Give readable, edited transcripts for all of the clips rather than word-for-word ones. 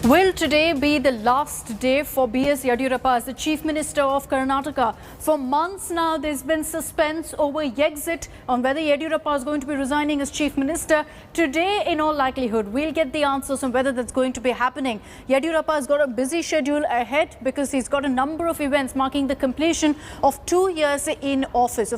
Will today be the last day for B.S. Yediyurappa as the Chief Minister of Karnataka? For months now, there's been suspense over exit on whether Yediyurappa is going to be resigning as Chief Minister. Today, in all likelihood, we'll get the answers on whether that's going to be happening. Yediyurappa has got a busy schedule ahead because he's got a number of events marking the completion of 2 years in office,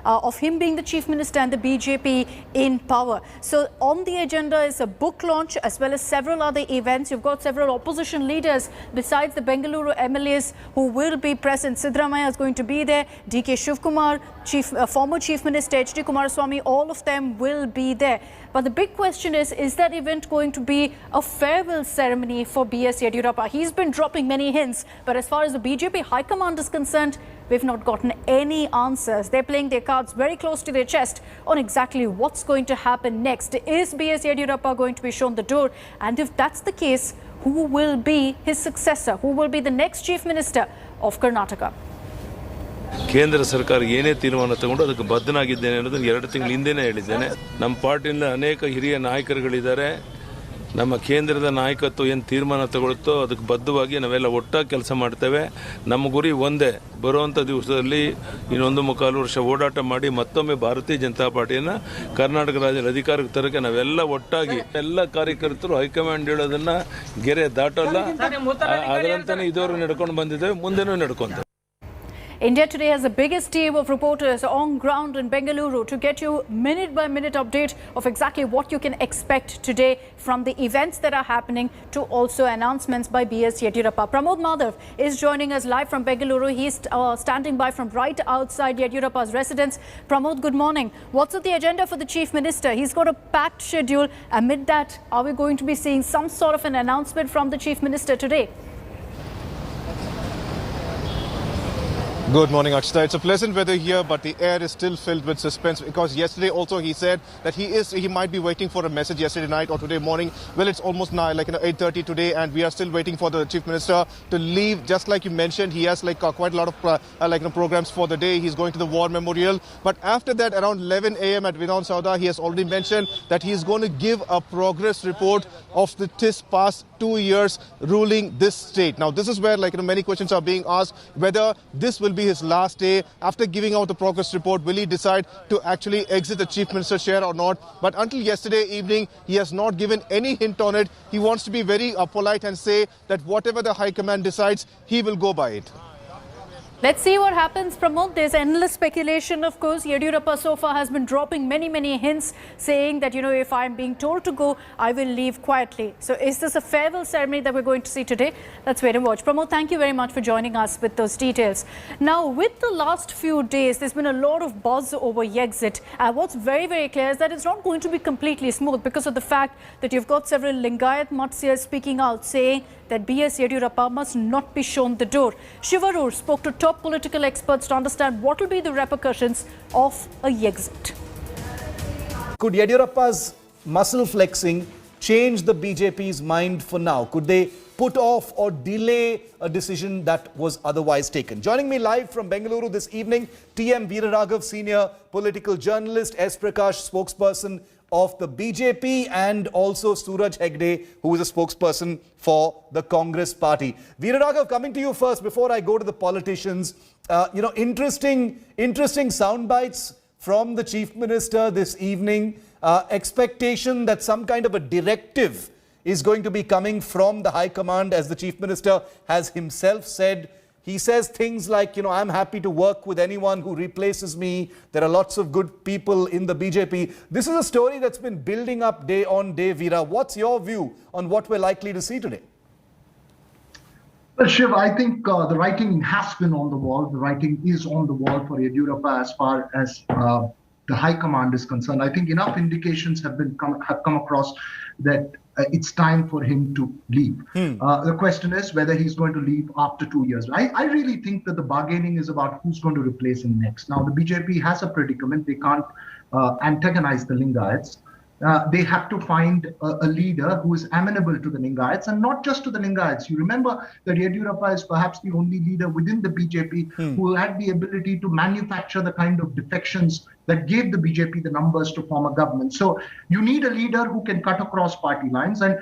of him being the Chief Minister and the BJP in power. So on the agenda is a book launch as well as several other events. You've got several opposition leaders besides the Bengaluru MLAs who will be present. Siddaramaiah is going to be there. D.K. Shivkumar, former Chief Minister H.D. Kumaraswamy, all of them will be there. But the big question is that event going to be a farewell ceremony for B.S. Yediyurappa? He's been dropping many hints, but as far as the BJP High Command is concerned, we've not gotten any answers. They're playing their cards very close to their chest on exactly what's going to happen next. Is B.S. Yediyurappa going to be shown the door? And if that's the case, who will be his successor? Who will be the next Chief Minister of Karnataka? ಕೇಂದ್ರ ಸರ್ಕಾರ ಏನೇ ತೀರ್ಮಾನ ತಗೊಂಡು ಅದಕ್ಕೆ ಬದ್ಧನಾಗಿದ್ದೇನೆ ಅನ್ನೋದನ್ನು 2 ತಿಂಗಳ ಹಿಂದೆನೇ ಹೇಳಿದ್ದೇನೆ. ನಮ್ಮ ಪಾರ್ಟಿಯಿಂದ ಅನೇಕ ಹಿರಿಯ ನಾಯಕರುಗಳಿದ್ದಾರೆ. ನಮ್ಮ ಕೇಂದ್ರದ ನಾಯಕತ್ವ ಏನು ತೀರ್ಮಾನ ತಗೊಳ್ಳುತ್ತೋ ಅದಕ್ಕೆ ಬದ್ಧವಾಗಿ ನಾವೆಲ್ಲ ಒಟ್ಟಾಗಿ ಕೆಲಸ ಮಾಡ್ತೇವೆ. ನಮ್ಮ ಗುರಿ ಒಂದೇ, ಬರುವಂಥ ದಿವಸದಲ್ಲಿ ಇನ್ನೊಂದು 3.25 ವರ್ಷ ಓಡಾಟ ಮಾಡಿ ಮತ್ತೊಮ್ಮೆ ಭಾರತೀಯ ಜನತಾ ಪಾರ್ಟಿಯನ್ನು ಕರ್ನಾಟಕ ರಾಜ್ಯದ ಅಧಿಕಾರಕ್ಕೆ ತರಕ್ಕೆ ನಾವೆಲ್ಲ ಒಟ್ಟಾಗಿ ಎಲ್ಲ ಕಾರ್ಯಕರ್ತರು ಹೈಕಮಾಂಡ್ ಹೇಳೋದನ್ನ ಗೆರೆ ದಾಟಲ್ಲ. ಅದರಂತಾನೆ ಇದುವರೆಗೂ ನಡ್ಕೊಂಡು ಬಂದಿದ್ದೇವೆ, ಮುಂದೆನೂ ನಡ್ಕೊಂತೇವೆ. India Today has the biggest team of reporters on ground in Bengaluru to get you minute-by-minute update of exactly what you can expect today, from the events that are happening to also announcements by B.S. Yediyurappa. Pramod Madhav is joining us live from Bengaluru. He's standing by from right outside Yediyurappa's residence. Pramod, good morning. What's the agenda for the Chief Minister? He's got a packed schedule. Amid that, are we going to be seeing some sort of an announcement from the Chief Minister today? Good morning, Akshita. It's a pleasant weather here, but the air is still filled with suspense because yesterday also he said that he might be waiting for a message yesterday night or today morning. Well, it's almost now 8:30 today, and we are still waiting for the Chief Minister to leave. Just like you mentioned, he has quite a lot of programs for the day. He's going to the War Memorial, but after that, around 11 a.m. at Vidhan Sauda, he has already mentioned that he is going to give a progress report of the past 2 years ruling this state. Now, this is where many questions are being asked, whether this will be his last day. After giving out the progress report, will he decide to actually exit the Chief Minister's chair or not? But until yesterday evening, he has not given any hint on it. He wants to be very polite and say that whatever the High Command decides, he will go by it. Let's see what happens, Pramod. There's endless speculation, of course. Yediyurappa so far has been dropping many hints, saying that, if I'm being told to go, I will leave quietly. So is this a farewell ceremony that we're going to see today? Let's wait and watch. Pramod, thank you very much for joining us with those details. Now, with the last few days, there's been a lot of buzz over exit. What's very clear is that it's not going to be completely smooth because of the fact that you've got several Lingayat Matsyas speaking out, saying that B.S. Yediyurappa must not be shown the door. Shiva Arora spoke to top political experts to understand what will be the repercussions of a exit. Could Yediyurappa's muscle flexing change the BJP's mind for now? Could they put off or delay a decision that was otherwise taken? Joining me live from Bengaluru this evening, T.M. Veeraraghav, senior political journalist, S. Prakash, spokesperson of the BJP, and also Suraj Hegde, who is a spokesperson for the Congress party. Veeraraghav, coming to you first before I go to the politicians. Interesting sound bites from the Chief Minister this evening. Expectation that some kind of a directive is going to be coming from the High Command, as the Chief Minister has himself said. He says things like, I'm happy to work with anyone who replaces me. There are lots of good people in the BJP. This is a story that's been building up day on day, Veera. What's your view on what we're likely to see today? Well, Shiv, I think the writing has been on the wall. The writing is on the wall for Yediyurappa as far as the High Command is concerned. I think enough indications have come across that it's time for him to leave. The question is whether he's going to leave after 2 years. I really think that the bargaining is about who's going to replace him next. Now, the BJP has a predicament. They can't antagonize the Lingayats. They have to find a leader who is amenable to the Lingayats, and not just to the Lingayats. You remember that Yediyurappa is perhaps the only leader within the BJP who had the ability to manufacture the kind of defections that gave the BJP the numbers to form a government. So you need a leader who can cut across party lines. And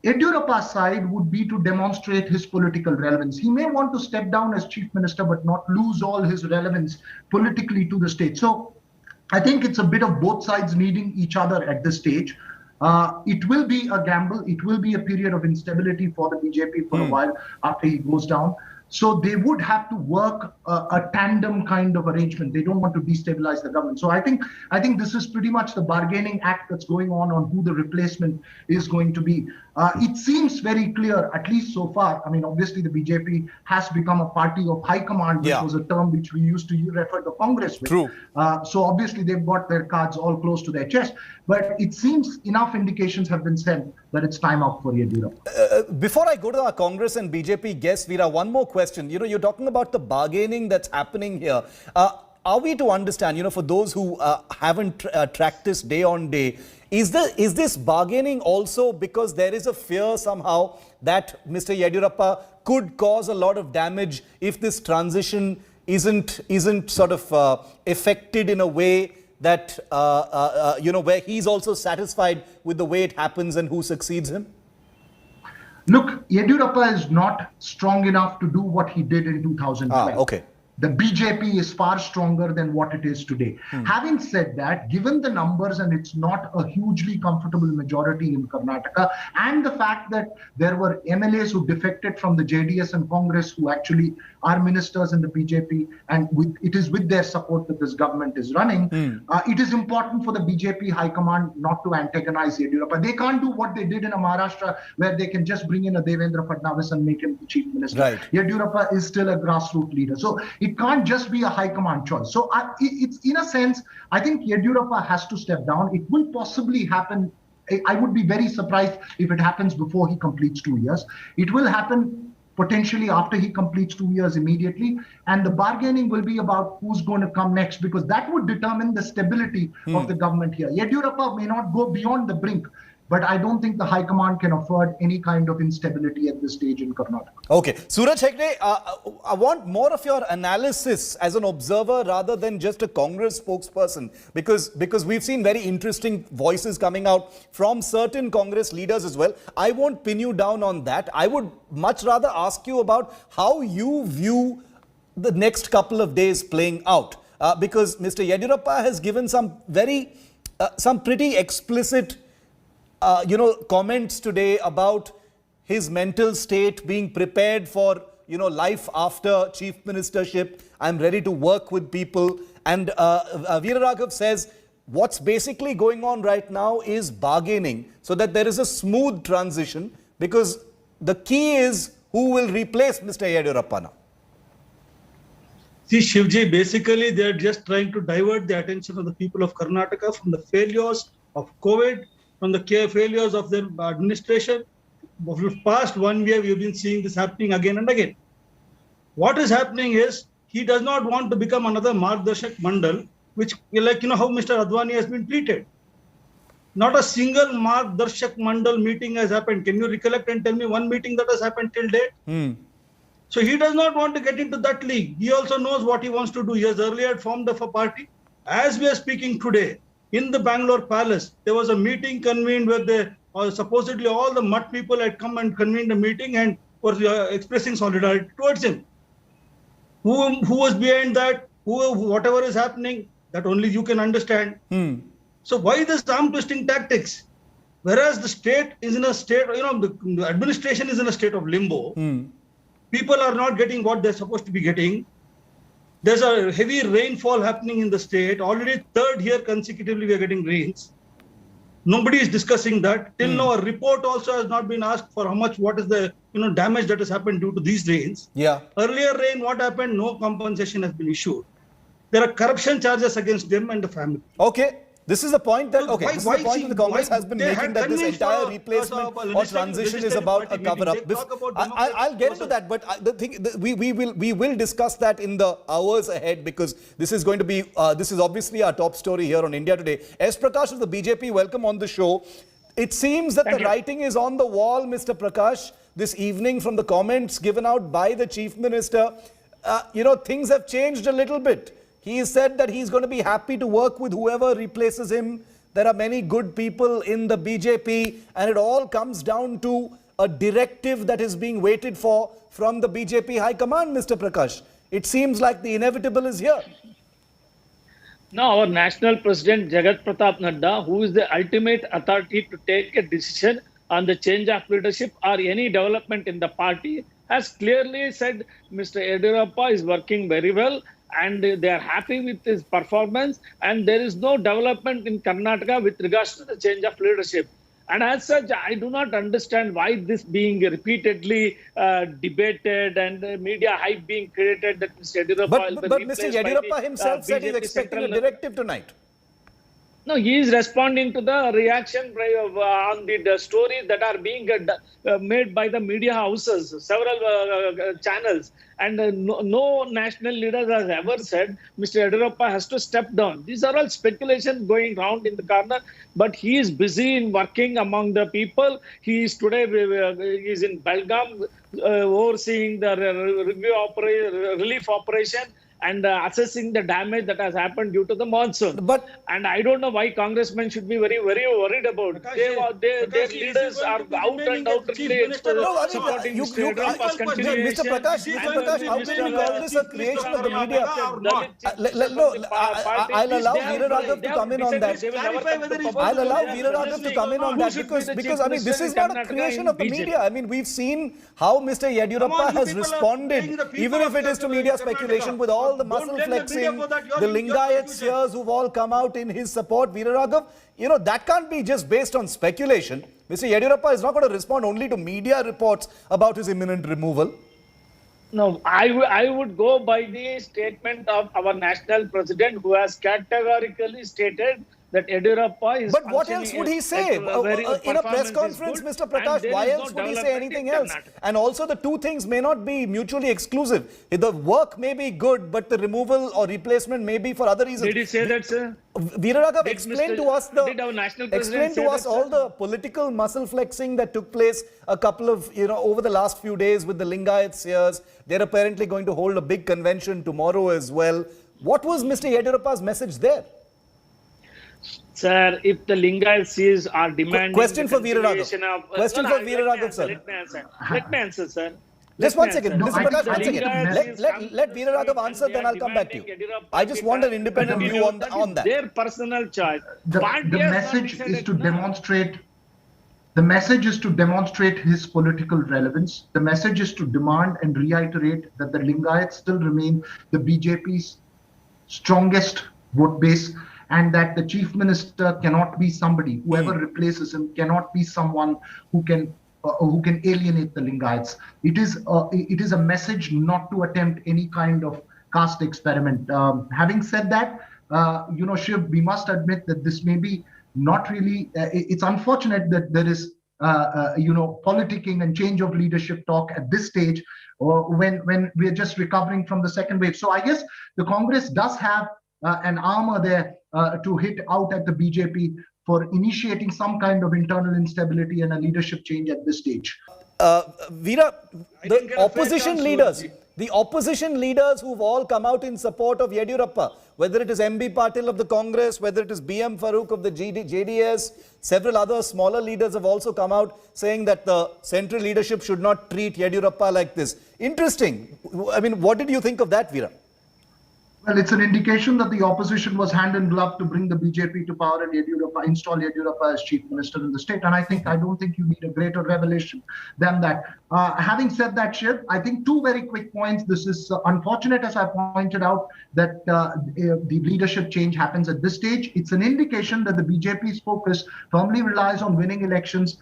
Yediyurappa's side would be to demonstrate his political relevance. He may want to step down as chief minister, but not lose all his relevance politically to the state. So I think it's a bit of both sides needing each other at this stage. It will be a gamble. It will be a period of instability for the BJP for a while after he goes down. So they would have to work a tandem kind of arrangement. They don't want to destabilize the government. So I think this is pretty much the bargaining act that's going on who the replacement is going to be. It seems very clear, at least so far. I mean, obviously the BJP has become a party of high command, which was a term which we used to refer to Congress with. True. So obviously they've got their cards all close to their chest. But it seems enough indications have been sent that it's time out for Yediyurappa. Before I go to our Congress and BJP guests, Veera, one more question. You know, you're talking about the bargaining that's happening here. Are we to understand, you know, for those who haven't tracked this day on day, is this bargaining also because there is a fear somehow that Mr. Yediyurappa could cause a lot of damage if this transition isn't sort of effected in a way that, you know, where he's also satisfied with the way it happens and who succeeds him? Look, Yediyurappa is not strong enough to do what he did in 2012. Okay. The BJP is far stronger than what it is today. Having said that, given the numbers, and it's not a hugely comfortable majority in Karnataka, and the fact that there were MLAs who defected from the JDS and Congress who actually are ministers in the BJP, and it is with their support that this government is running, it is important for the BJP High Command not to antagonize Yediyurappa. They can't do what they did in Maharashtra, where they can just bring in a Devendra Fadnavis and make him the chief minister. Right. Yediyurappa is still a grassroots leader. So it can't just be a high command choice. So it's in a sense, I think Yediyurappa has to step down. It will possibly happen. I would be very surprised if it happens before he completes 2 years. It will happen potentially after he completes 2 years immediately. And the bargaining will be about who's going to come next, because that would determine the stability of the government here. Yediyurappa may not go beyond the brink, but I don't think the High Command can afford any kind of instability at this stage in Karnataka. Okay. Suraj Hegde, I want more of your analysis as an observer rather than just a Congress spokesperson, because we've seen very interesting voices coming out from certain Congress leaders as well. I won't pin you down on that. I would much rather ask you about how you view the next couple of days playing out, because Mr. Yediyurappa has given some pretty explicit comments today about his mental state, being prepared for, life after chief ministership. I'm ready to work with people. And Veera Raghav says what's basically going on right now is bargaining so that there is a smooth transition, because the key is who will replace Mr. Yediyurappa now. See, Shivji, basically they're just trying to divert the attention of the people of Karnataka from the failures of COVID, from the failures of their administration. For the past 1 year, we've been seeing this happening again and again. What is happening is he does not want to become another Margdarshak Mandal, which, how Mr. Advani has been treated. Not a single Margdarshak Mandal meeting has happened. Can you recollect and tell me one meeting that has happened till date? So he does not want to get into that league. He also knows what he wants to do. He has earlier formed a party. As we are speaking today, in the Bangalore Palace, there was a meeting convened where supposedly all the Mutt people had come and convened a meeting and were expressing solidarity towards him. Who was behind that? Whatever is happening, that only you can understand. So why this arm twisting tactics? Whereas the state is in a state, the administration is in a state of limbo. People are not getting what they're supposed to be getting. There's a heavy rainfall happening in the state. Already third year consecutively we are getting rains. Nobody is discussing that. Till now, a report also has not been asked for what is the damage that has happened due to these rains. Yeah. Earlier rain, what happened? No compensation has been issued. There are corruption charges against them and the family. Okay. This is the point that the Congress has been making, that this entire replacement or transition is about a cover-up. I'll get into that, but the thing, we will discuss that in the hours ahead, because this is going to be this is obviously our top story here on India Today. S. Prakash of the BJP, welcome on the show. It seems that the writing is on the wall, Mr. Prakash, this evening from the comments given out by the Chief Minister. Things have changed a little bit. He said that he's going to be happy to work with whoever replaces him. There are many good people in the BJP, and it all comes down to a directive that is being waited for from the BJP High Command, Mr. Prakash? It seems like the inevitable is here. Now, our national president, Jagat Pratap Nadda, who is the ultimate authority to take a decision on the change of leadership or any development in the party, has clearly said Mr. Yediyurappa is working very well and they are happy with his performance, and there is no development in Karnataka with regards to the change of leadership. And as such, I do not understand why this being repeatedly debated and media hype being created that Mr. Yediyurappa But Mr. Yediyurappa himself said he's BJP expecting a central- directive tonight. No, he is responding to the reaction on the stories that are being made by the media houses, several channels. And no national leader has ever said Mr. Yediyurappa has to step down. These are all speculations going round in the corner, but he is busy in working among the people. He is today is in Belgaum overseeing the relief operation and assessing the damage that has happened due to the monsoon. But And I don't know why congressmen should be very, very worried about. Their leaders are out and out supporting you, Mr. Yediyurappa's continuation. Mr. Prakash, how can you call this a creation of the media? I'll allow Veera Raghav to come in on that. I'll allow Veera Raghav to come in on that because I mean, this is not a creation of the media. I mean, we've seen how Mr. Yediyurappa has responded, even if it is to media speculation, with all the muscle flexing, the Lingayats here who've all come out in his support. Veera Raghav, you know, that can't be just based on speculation. Mr. Yediyurappa is not going to respond only to media reports about his imminent removal. No, I would go by the statement of our national president, who has categorically stated that Yediyurappa is. But what else would he say? In a press conference, Mr. Prakash, why else would he say anything else? And also, the two things may not be mutually exclusive. The work may be good, but the removal or replacement may be for other reasons. Did he say that, sir? Veera Raghav, explain to us Did our national president explain to say us that, all sir? the political muscle flexing that took place a couple of, over the last few days with the Lingayat seers. They're apparently going to hold a big convention tomorrow as well. What was Mr. Yediyurappa's message there? Sir, if the Lingayat seers are demanding... Question for the Veera Raghav. continuation of- Question for Veera Raghav, sir. Let me answer, sir. Just one second. No, Mr. I Prakash, think one the second. Lingayat Let Veera Raghav answer, then I'll come back to you. I just want an independent view on that. Their personal choice. The Party has not message is decided, to no. demonstrate. The message is to demonstrate his political relevance. The message is to demand and reiterate that the Lingayats still remain the BJP's strongest vote base, and that the chief minister cannot be somebody, whoever replaces him cannot be someone who can alienate the Lingayats. It is a message not to attempt any kind of caste experiment. Having said that, Shiv, we must admit that this may be not really. It's unfortunate that there is politicking and change of leadership talk at this stage, when we're just recovering from the second wave. So I guess the Congress does have an armor there to hit out at the BJP for initiating some kind of internal instability and a leadership change at this stage. Veera, didn't get a fair chance the opposition leaders who've all come out in support of Yediyurappa, whether it is MB Patil of the Congress, whether it is BM Farooq of the JDS, several other smaller leaders have also come out saying that the central leadership should not treat Yediyurappa like this. Interesting. I mean, what did you think of that, Veera? Well, it's an indication that the opposition was hand in glove to bring the BJP to power and install Yediyurappa as chief minister in the state. And I don't think you need a greater revelation than that. Having said that, Shiv, I think two very quick points. This is unfortunate, as I pointed out, that the leadership change happens at this stage. It's an indication that the BJP's focus firmly relies on winning elections,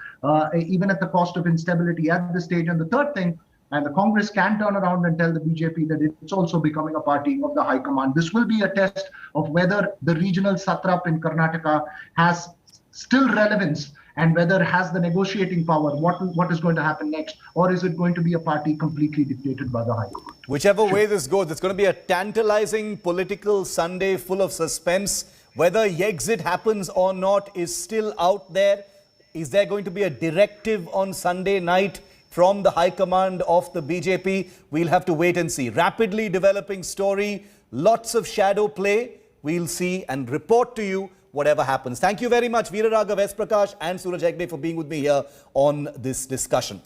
even at the cost of instability at this stage. And the third thing, and the Congress can turn around and tell the BJP that it's also becoming a party of the high command. This will be a test of whether the regional satrap in Karnataka has still relevance and whether has the negotiating power. What is going to happen next? Or is it going to be a party completely dictated by the high command? Whichever way this goes, it's going to be a tantalizing political Sunday full of suspense. Whether Yexit happens or not is still out there. Is there going to be a directive on Sunday night from the high command of the BJP? We'll have to wait and see. Rapidly developing story, lots of shadow play. We'll see and report to you whatever happens. Thank you very much, Veera Raghav, S. Prakash and Suraj Hegde for being with me here on this discussion.